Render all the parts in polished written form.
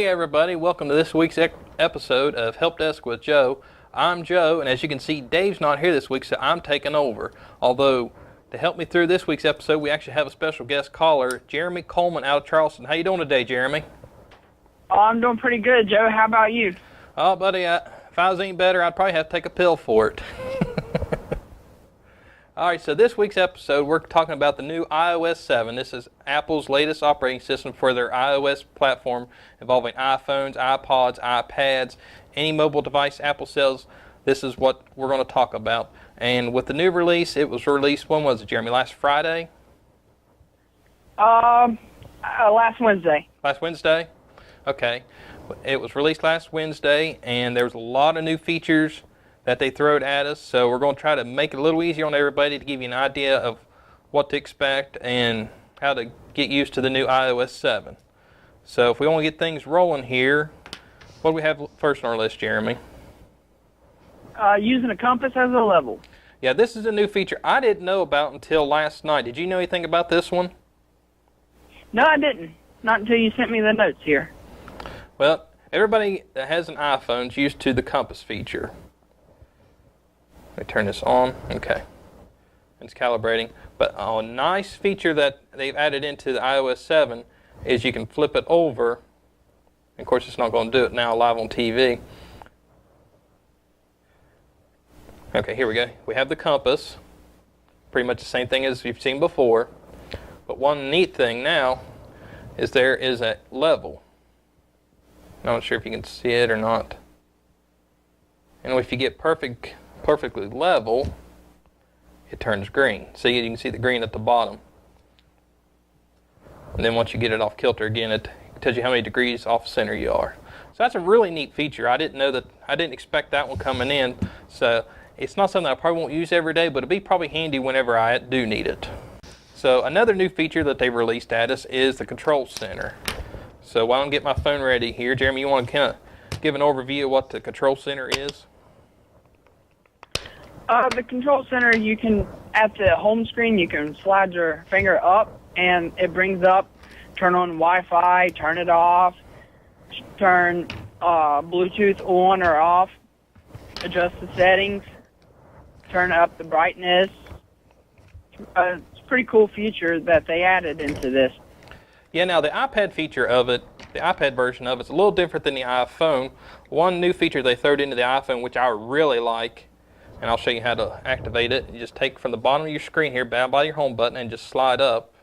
everybody, welcome to this week's episode of Help Desk with Joe. I'm Joe, and as you can see, Dave's not here this week, so I'm taking over. Although, to help me through this week's episode, we actually have a special guest caller, Jeremy Coleman out of Charleston. How you doing today, Jeremy? Oh, I'm doing pretty good, Joe. How about you? Oh, buddy, if I was any better, I'd probably have to take a pill for it. All right, so this week's episode, we're talking about the new iOS 7. This is Apple's latest operating system for their iOS platform involving iPhones, iPods, iPads, any mobile device Apple sells. This is what we're going to talk about. And with the new release, it was released, when was it, Jeremy? Last Friday? Last Wednesday. Last Wednesday? Okay. It was released last Wednesday, and there was a lot of new features that they throwed at us, so we're going to try to make it a little easier on everybody to give you an idea of what to expect and how to get used to the new iOS 7. So if we want to get things rolling here, what do we have first on our list, Jeremy? Using a compass as a level. Yeah, this is a new feature I didn't know about until last night. Did you know anything about this one? No, I didn't. Not until you sent me the notes here. Well, everybody that has an iPhone is used to the compass feature. Let me turn this on. Okay. It's calibrating. But a nice feature that they've added into the iOS 7 is you can flip it over. Of course, it's not going to do it now live on TV. Okay, here we go. We have the compass. Pretty much the same thing as you've seen before. But one neat thing now is there is a level. I'm not sure if you can see it or not. And if you get perfectly level, it turns green. See, you can see the green at the bottom. And then once you get it off kilter again, it tells you how many degrees off center you are. So that's a really neat feature. I didn't expect that one coming in. So it's not something I probably won't use every day, but it'll be probably handy whenever I do need it. So another new feature that they've released at us is the control center. So while I'm getting my phone ready here, Jeremy, you want to kind of give an overview of what the control center is? The control center, you can, at the home screen, you can slide your finger up, and it brings up, turn on Wi-Fi, turn it off, turn Bluetooth on or off, adjust the settings, turn up the brightness. It's a pretty cool feature that they added into this. Yeah, now the iPad feature of it, the iPad version of it's a little different than the iPhone. One new feature they threw into the iPhone, which I really like, and I'll show you how to activate it. You just take from the bottom of your screen here, down by your home button, and just slide up.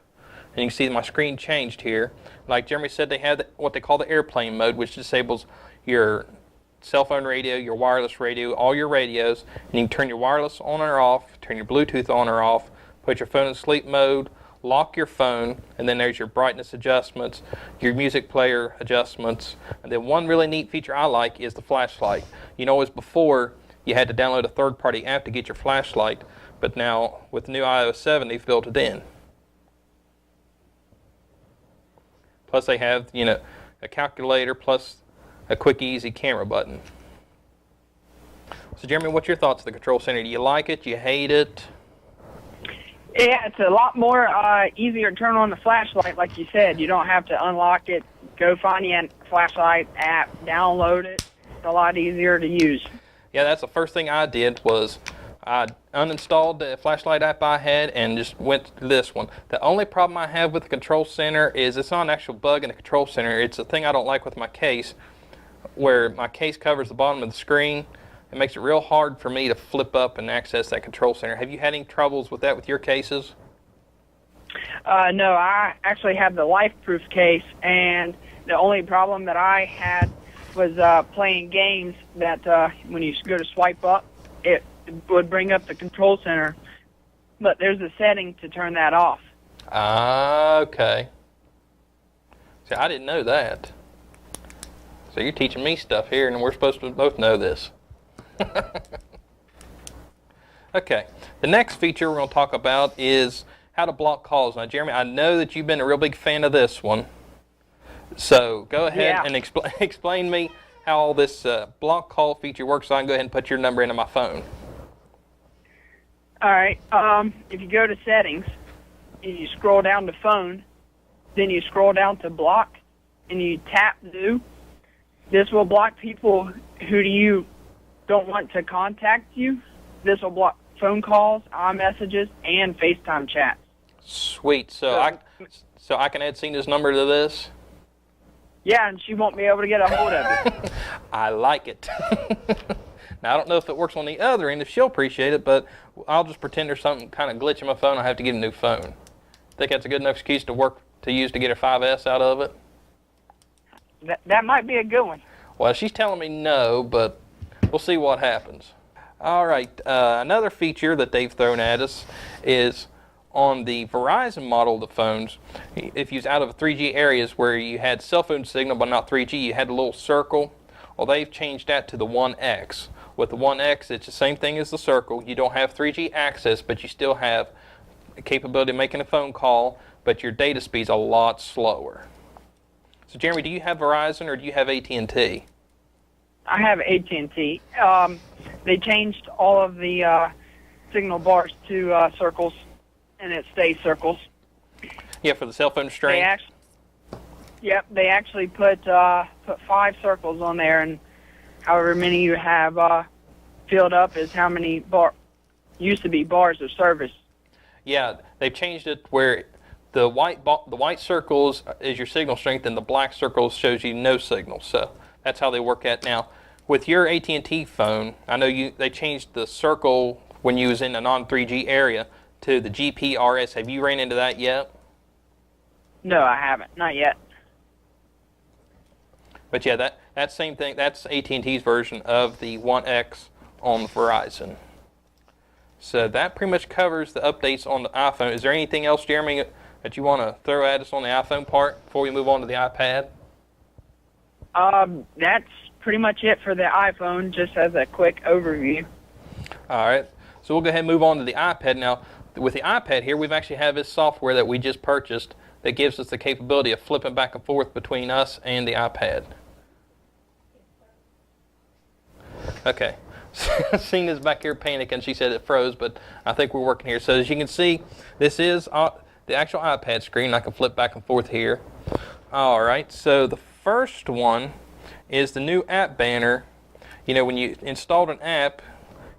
And you can see my screen changed here. Like Jeremy said, they have what they call the airplane mode, which disables your cell phone radio, your wireless radio, all your radios. And you can turn your wireless on or off, turn your Bluetooth on or off, put your phone in sleep mode, lock your phone, and then there's your brightness adjustments, your music player adjustments. And then one really neat feature I like is the flashlight. You know, as before, you had to download a third-party app to get your flashlight, but now with the new iOS 7, they've built it in. Plus they have, a calculator plus a quick, easy camera button. So Jeremy, what's your thoughts of the control center? Do you like it? Do you hate it? Yeah, it's a lot more easier to turn on the flashlight, like you said. You don't have to unlock it, go find the flashlight app, download it. It's a lot easier to use. Yeah, that's the first thing I did was I uninstalled the flashlight app I had and just went to this one. The only problem I have with the control center is it's not an actual bug in the control center. It's a thing I don't like with my case, where my case covers the bottom of the screen. It makes it real hard for me to flip up and access that control center. Have you had any troubles with that with your cases? No, I actually have the LifeProof case, and the only problem that I had was playing games that when you go to swipe up, it would bring up the control center. But there's a setting to turn that off. Okay. See, I didn't know that. So you're teaching me stuff here, and we're supposed to both know this. Okay. The next feature we're going to talk about is how to block calls. Now, Jeremy, I know that you've been a real big fan of this one. So go ahead and explain me how all this block call feature works, so I can go ahead and put your number into my phone. All right. If you go to settings, and you scroll down to phone, then you scroll down to block, and you tap do, This will block people who you don't want to contact you. This will block phone calls, iMessages, and FaceTime chats. Sweet. So I can add Cena's number to this? Yeah, and she won't be able to get a hold of you. I like it. Now, I don't know if it works on the other end, if she'll appreciate it, but I'll just pretend there's something kind of glitch in my phone. I have to get a new phone. Think that's a good enough excuse to use to get her 5S out of it? That might be a good one. Well, she's telling me no, but we'll see what happens. All right, another feature that they've thrown at us is on the Verizon model of the phones, if you was out of 3G areas where you had cell phone signal but not 3G, you had a little circle. Well, they've changed that to the 1X. With the 1X, it's the same thing as the circle. You don't have 3G access, but you still have the capability of making a phone call, but your data speed's a lot slower. So, Jeremy, do you have Verizon or do you have AT&T? I have AT&T. They changed all of the signal bars to circles, and it stays circles. Yeah, for the cell phone strength. They actually put 5 circles on there, and however many you have filled up is how many used to be bars of service. Yeah, they've changed it where the white circles is your signal strength, and the black circles shows you no signal. So that's how they work at now. With your AT&T phone, I know they changed the circle when you was in a non-3G area to the GPRS. Have you ran into that yet? No, I haven't. Not yet. But yeah, that same thing, that's AT&T's version of the 1X on Verizon. So that pretty much covers the updates on the iPhone. Is there anything else, Jeremy, that you want to throw at us on the iPhone part before we move on to the iPad? That's pretty much it for the iPhone, just as a quick overview. All right. So we'll go ahead and move on to the iPad. Now, with the iPad here, we've actually have this software that we just purchased that gives us the capability of flipping back and forth between us and the iPad. Okay. Cena's back here panicking. She said it froze, but I think we're working here. So as you can see, this is the actual iPad screen. I can flip back and forth here. All right. So the first one is the new app banner. You know, when you installed an app,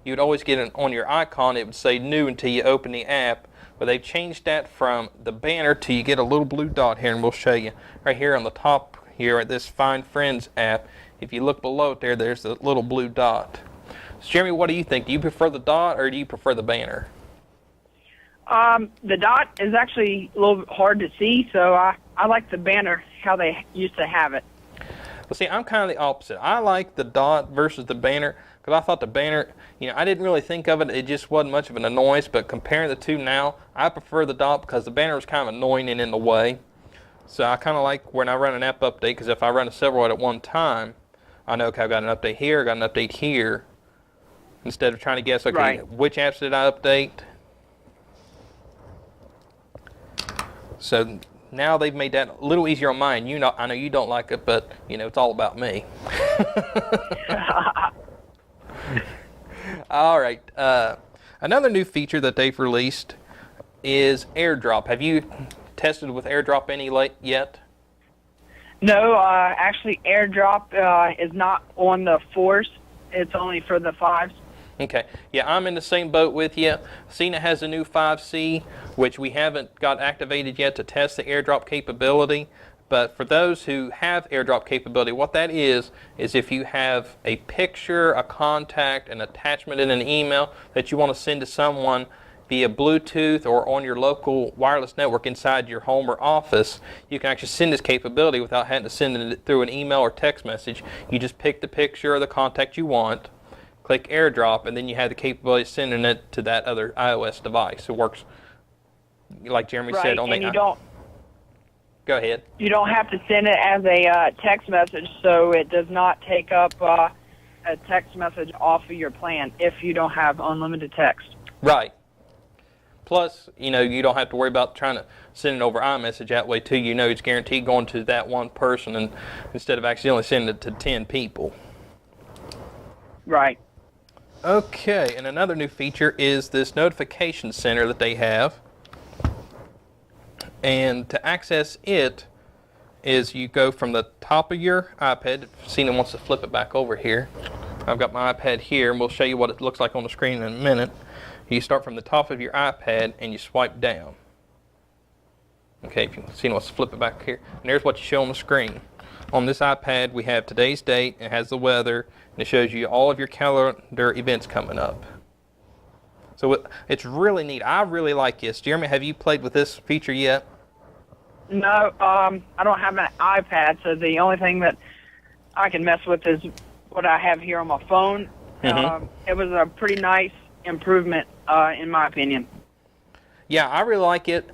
you would always get on your icon, it would say new until you open the app. But they've changed that from the banner to you get a little blue dot here, and we'll show you right here on the top here at this Find Friends app. If you look below it there, there's a little blue dot. So Jeremy, what do you think? Do you prefer the dot or do you prefer the banner? The dot is actually a little hard to see, so I like the banner, how they used to have it. Well, see, I'm kind of the opposite. I like the dot versus the banner because I thought the banner, I didn't really think of it. It just wasn't much of an annoyance, but comparing the two now, I prefer the dot because the banner was kind of annoying and in the way. So I kind of like when I run an app update, because if I run several at one time, I know, okay, I've got an update here, I got an update here, instead of trying to guess, okay, right, which apps did I update? So now they've made that a little easier on mine. I know you don't like it, but it's all about me. All right. Another new feature that they've released is AirDrop. Have you tested with AirDrop any yet? No, actually, AirDrop is not on the 4s. It's only for the 5s. Okay. Yeah, I'm in the same boat with you. Cena has a new 5C, which we haven't got activated yet to test the AirDrop capability. But for those who have AirDrop capability, what that is if you have a picture, a contact, an attachment in an email that you want to send to someone via Bluetooth or on your local wireless network inside your home or office, you can actually send this capability without having to send it through an email or text message. You just pick the picture or the contact you want, click AirDrop, and then you have the capability of sending it to that other iOS device. It works, like Jeremy said, on the... Go ahead. You don't have to send it as a text message, so it does not take up a text message off of your plan if you don't have unlimited text. Right. Plus, you don't have to worry about trying to send it over iMessage that way, too. It's guaranteed going to that one person and instead of accidentally sending it to 10 people. Right. Okay, and another new feature is this notification center that they have. And to access it, is you go from the top of your iPad. If Cena wants to flip it back over here. I've got my iPad here, and we'll show you what it looks like on the screen in a minute. You start from the top of your iPad, and you swipe down. Okay, if Cena wants to flip it back here. And there's what you show on the screen. On this iPad, we have today's date. It has the weather, and it shows you all of your calendar events coming up. So it's really neat. I really like this. Jeremy, have you played with this feature yet? No, I don't have an iPad, so the only thing that I can mess with is what I have here on my phone. It was a pretty nice improvement, in my opinion. Yeah, I really like it.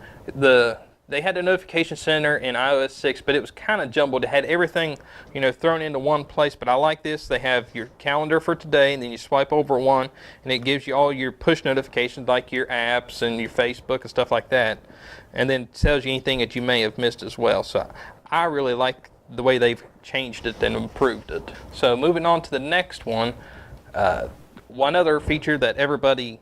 They had the notification center in iOS 6, but it was kind of jumbled. It had everything, thrown into one place. But I like this. They have your calendar for today, and then you swipe over one, and it gives you all your push notifications, like your apps and your Facebook and stuff like that. And then it tells you anything that you may have missed as well. So I really like the way they've changed it and improved it. So moving on to the next one, one other feature that everybody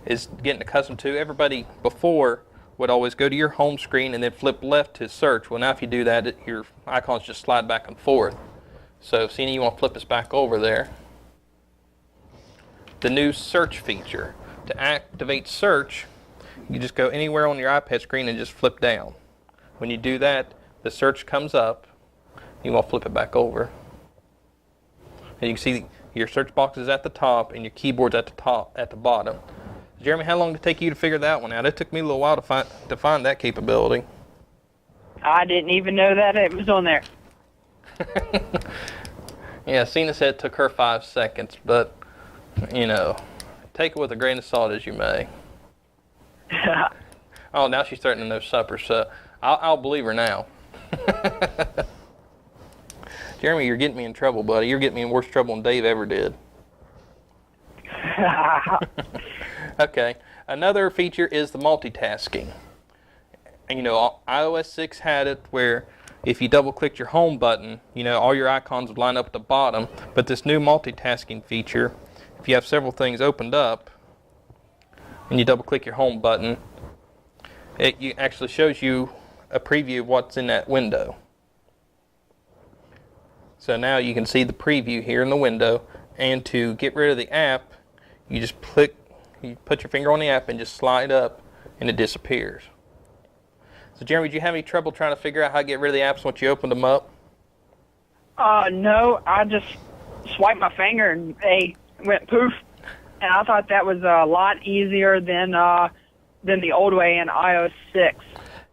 is getting accustomed to. Everybody before would always go to your home screen and then flip left to search. Well, now if you do that, your icons just slide back and forth. So, Cena, you want to flip us back over there. The new search feature. To activate search, you just go anywhere on your iPad screen and just flip down. When you do that, the search comes up. You want to flip it back over. And you can see your search box is at the top and your keyboard's at the bottom. Jeremy, how long did it take you to figure that one out? It took me a little while to find that capability. I didn't even know that it was on there. Yeah, Cena said it took her 5 seconds, but, take it with a grain of salt as you may. Oh, now she's starting to know supper, so I'll believe her now. Jeremy, you're getting me in trouble, buddy. You're getting me in worse trouble than Dave ever did. Okay, another feature is the multitasking. And iOS 6 had it where if you double click your home button, all your icons would line up at the bottom. But this new multitasking feature, if you have several things opened up and you double click your home button, it actually shows you a preview of what's in that window. So now you can see the preview here in the window, and to get rid of the app, you just you put your finger on the app and just slide up, and it disappears. So, Jeremy, did you have any trouble trying to figure out how to get rid of the apps once you opened them up? No, I just swiped my finger and they went poof. And I thought that was a lot easier than the old way in iOS 6.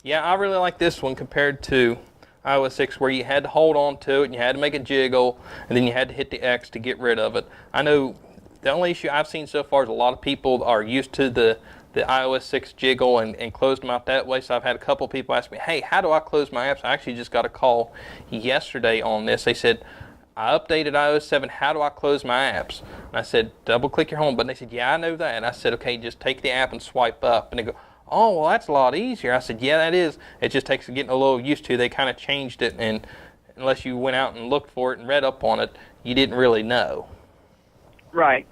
Yeah, I really like this one compared to iOS 6, where you had to hold on to it and you had to make it jiggle, and then you had to hit the X to get rid of it. I know the only issue I've seen so far is a lot of people are used to the iOS 6 jiggle and closed them out that way. So I've had a couple people ask me, hey, how do I close my apps? I actually just got a call yesterday on this. They said, I updated iOS 7. How do I close my apps? And I said, double click your home button. They said, yeah, I know that. And I said, okay, just take the app and swipe up. And they go, oh, well, that's a lot easier. I said, yeah, that is. It just takes getting a little used to. They kind of changed it, and unless you went out and looked for it and read up on it, you didn't really know. Right.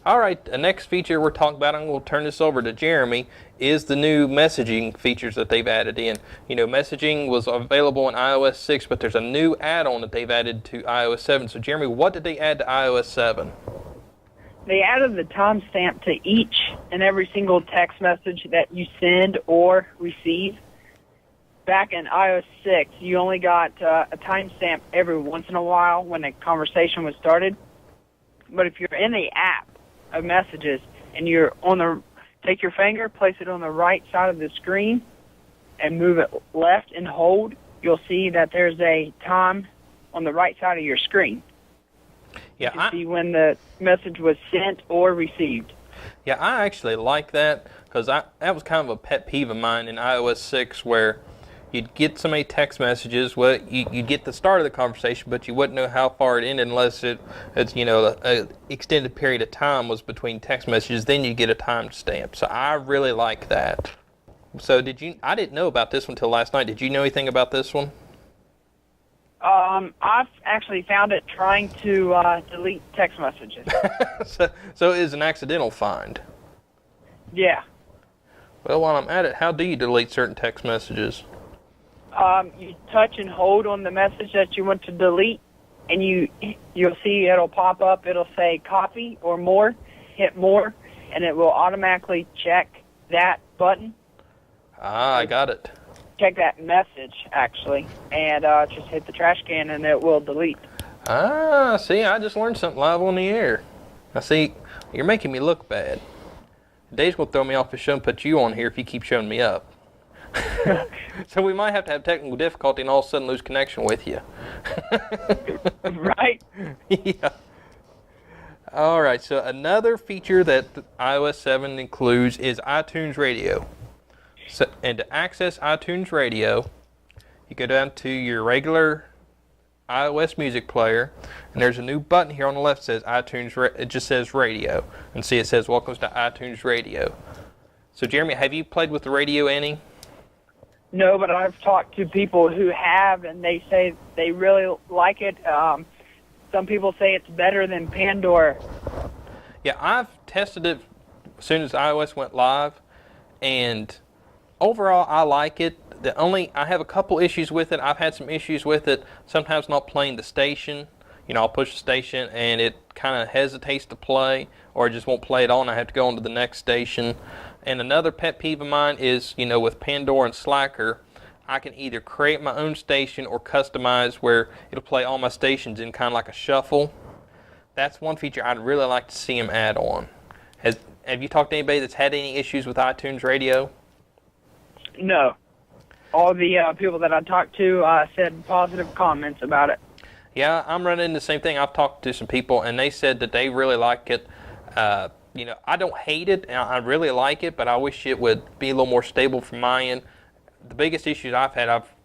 All right, the next feature we're talking about, and we'll turn this over to Jeremy, is the new messaging features that they've added in. Messaging was available in iOS 6, but there's a new add-on that they've added to iOS 7. So, Jeremy, what did they add to iOS 7? They added the timestamp to each and every single text message that you send or receive. Back in iOS 6, you only got a timestamp every once in a while when a conversation was started. But if you're in the app of messages and you're take your finger, place it on the right side of the screen, and move it left and hold, you'll see that there's a time on the right side of your screen. Yeah, you can see when the message was sent or received. Yeah, I actually like that, because that was kind of a pet peeve of mine in iOS 6, where you'd get so many text messages. Well, you'd get the start of the conversation, but you wouldn't know how far it ended unless it's an extended period of time was between text messages. Then you get a timestamp. So I really like that. So I didn't know about this one until last night. Did you know anything about this one? I've actually found it trying to delete text messages. So it is an accidental find. Yeah. Well, while I'm at it, how do you delete certain text messages? You touch and hold on the message that you want to delete, and you'll see it'll pop up. It'll say copy or more. Hit more, and it will automatically check that button. Ah, I got it. Check that message, actually, and just hit the trash can, and it will delete. Ah, see, I just learned something live on the air. Now, see, you're making me look bad. Dave's going to throw me off the show and put you on here if you keep showing me up. So we might have to have technical difficulty and all of a sudden lose connection with you. Right? Yeah. All right, so another feature that iOS 7 includes is iTunes Radio. So, and to access iTunes Radio, you go down to your regular iOS music player, and there's a new button here on the left that says iTunes. It just says Radio, and see it says Welcome to iTunes Radio. So Jeremy, have you played with the radio any? No, but I've talked to people who have, and they say they really like it. Some people say it's better than Pandora. Yeah, I've tested it as soon as iOS went live, and overall I like it. I have a couple issues with it. I've had some issues with it, sometimes not playing the station. You know, I'll push the station and it kind of hesitates to play, or it just won't play at all and I have to go on to the next station. And another pet peeve of mine is, you know, with Pandora and Slacker, I can either create my own station or customize where it'll play all my stations in kind of like a shuffle. That's one feature I'd really like to see them add on. Have you talked to anybody that's had any issues with iTunes Radio? No. All the people that I talked to said positive comments about it. Yeah, I'm running into the same thing. I've talked to some people, and they said that they really like it. You know, I don't hate it, and I really like it, but I wish it would be a little more stable from my end. The biggest issues I've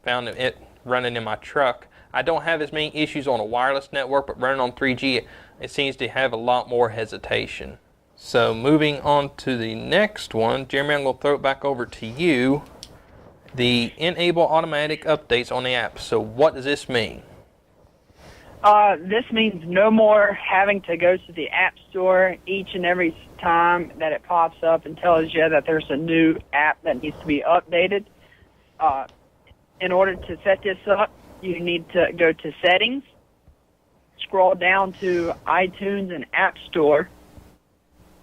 found it running in my truck. I don't have as many issues on a wireless network, but running on 3G, it seems to have a lot more hesitation. So moving on to the next one, Jeremy, I'm going to throw it back over to you. The enable automatic updates on the app. So what does this mean? This means no more having to go to the App Store each and every time that it pops up and tells you that there's a new app that needs to be updated. In order to set this up, you need to go to Settings, scroll down to iTunes and App Store,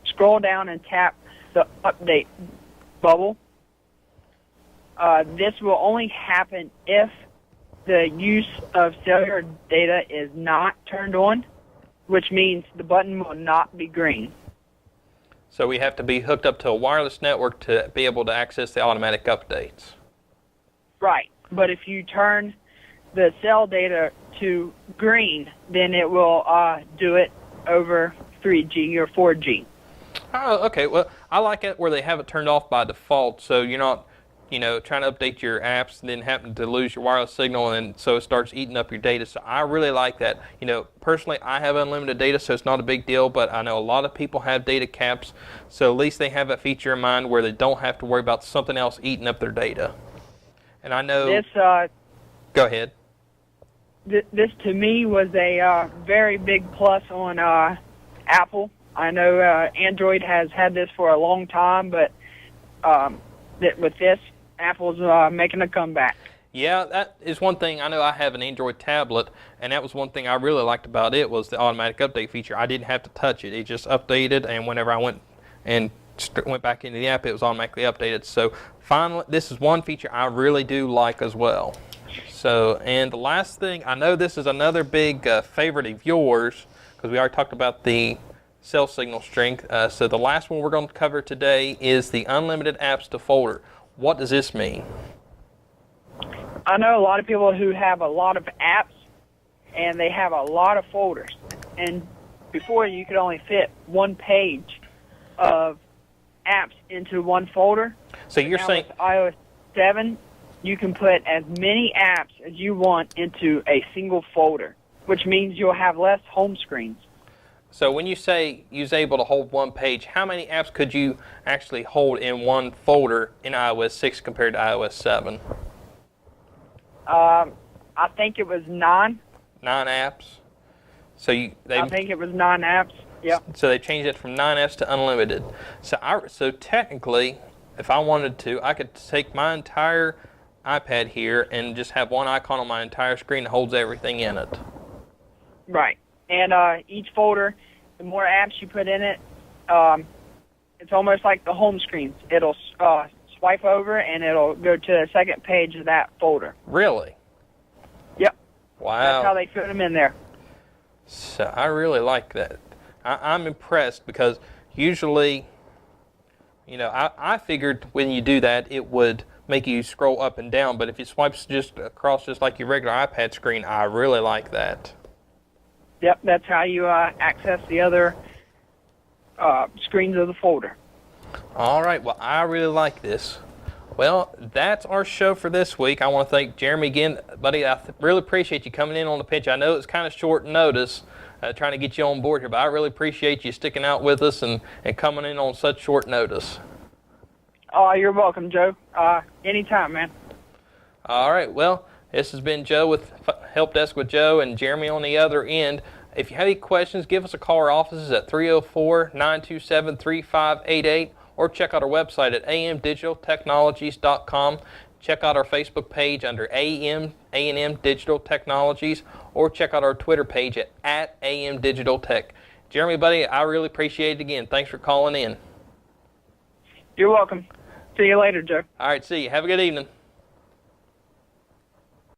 scroll down and tap the Update bubble. This will only happen if the use of cellular data is not turned on, which means the button will not be green. So we have to be hooked up to a wireless network to be able to access the automatic updates. Right, but if you turn the cell data to green, then it will do it over 3G or 4G. Oh, okay. Well, I like it where they have it turned off by default, so you're not, you know, trying to update your apps and then happen to lose your wireless signal, and so it starts eating up your data. So I really like that. You know, personally, I have unlimited data, so it's not a big deal, but I know a lot of people have data caps, so at least they have a feature in mind where they don't have to worry about something else eating up their data. And I know... This, go ahead. This to me was a very big plus on Apple. I know Android has had this for a long time, but with this, Apple's making a comeback. Yeah, that is one thing. I know I have an Android tablet, and that was one thing I really liked about it was the automatic update feature. I didn't have to touch it. It just updated, and whenever I went back into the app, it was automatically updated. So finally, this is one feature I really do like as well. So, and the last thing, I know this is another big favorite of yours, because we already talked about the cell signal strength. So the last one we're going to cover today is the unlimited apps to folder. What does this mean? I know a lot of people who have a lot of apps, and they have a lot of folders. And before, you could only fit one page of apps into one folder. So you're saying with iOS 7, you can put as many apps as you want into a single folder, which means you'll have less home screens. So when you say you're able to hold one page, how many apps could you actually hold in one folder in iOS 6 compared to iOS 7? I think it was 9. 9 apps? So I think it was 9 apps. Yep. So they changed it from 9 apps to unlimited. So technically, if I wanted to, I could take my entire iPad here and just have one icon on my entire screen that holds everything in it. Right. And each folder, the more apps you put in it, it's almost like the home screen. It'll swipe over and it'll go to the second page of that folder. Really? Yep. Wow. That's how they put them in there. So I really like that. I'm impressed because usually, you know, I figured when you do that it would make you scroll up and down, but if it swipes just across just like your regular iPad screen, I really like that. Yep, that's how you access the other screens of the folder. All right, well, I really like this. Well, that's our show for this week. I want to thank Jeremy again. Buddy, I really appreciate you coming in on the pinch. I know it's kind of short notice trying to get you on board here, but I really appreciate you sticking out with us and coming in on such short notice. Oh, you're welcome, Joe. Anytime, man. All right, well, this has been Joe with Help Desk with Joe and Jeremy on the other end. If you have any questions, give us a call. Our office is at 304-927-3588, or check out our website at amdigitaltechnologies.com. Check out our Facebook page under A&M Digital Technologies, or check out our Twitter page at @AMDigitalTech. Jeremy, buddy, I really appreciate it again. Thanks for calling in. You're welcome. See you later, Joe. All right, see you. Have a good evening.